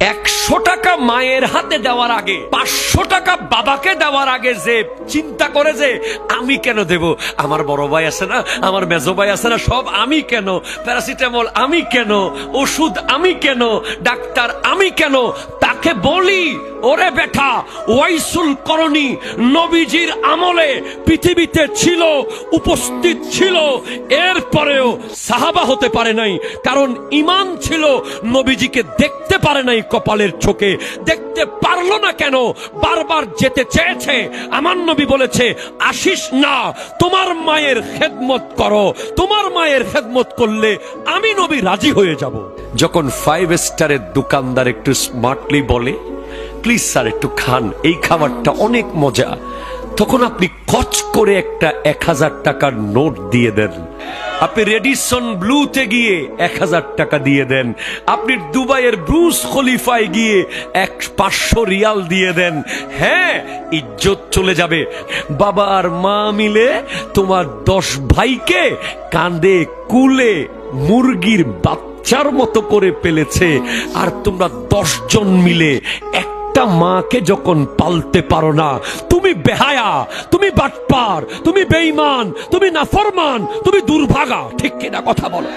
100 টাকা মায়ের হাতে দেওয়ার আগে 500 টাকা বাবাকে দেওয়ার আগে যে চিন্তা করে যে আমি কেন দেব, আমার বড় ভাই আছে না, আমার মেজো ভাই আছে না, সব আমি কেন, প্যারাসিটামল আমি কেন, ওষুধ আমি কেন, ডাক্তার আমি কেন, তাকে বলি ওরে বেটা, ওয়াইসুল করণী নবীজির আমলে পৃথিবীতে ছিল, উপস্থিত ছিল, এরপরেও সাহাবা হতে পারে নাই, কারণ ঈমান ছিল, নবীজিকে দেখতে পারে নাই, কপালের চোখে দেখতে পারলো না। কেন? বারবার যেতে চেয়েছে। আমার নবী বলেছে আসিস না, তোমার মায়ের খেদমত করো, তোমার মায়ের খেদমত করলে আমি নবী রাজি হয়ে যাব। যখন 5 স্টারের দোকানদার একটু স্মার্টলি বলে প্লিজ স্যার একটু খান, এই খাবারটা অনেক মজা, তখন আপনি কচ করে একটা 1000 টাকার নোট দিয়ে দেন। আপনি রেডিসন ব্লুতে গিয়ে 1000 টাকা দিয়ে দেন। আপনি দুবাইয়ের ব্রুজ খলিফায় গিয়ে 500 রিয়াল দিয়ে দেন। হ্যাঁ, ইজ্জত চলে যাবে। বাবা আর মা মিলে তোমার 10 ভাইকে কাঁধে কুলে মুরগির বাচ্চার মতো করে ফেলেছে, আর তোমরা 10 জন মিলে একটা মাকে যখন পালতে পারো না, তুমি বেহায়া, তুমি বাটপার, তুমি বেঈমান, তুমি নাফরমান, তুমি দুর্ভাগা। ঠিক কিনা কথা বলো?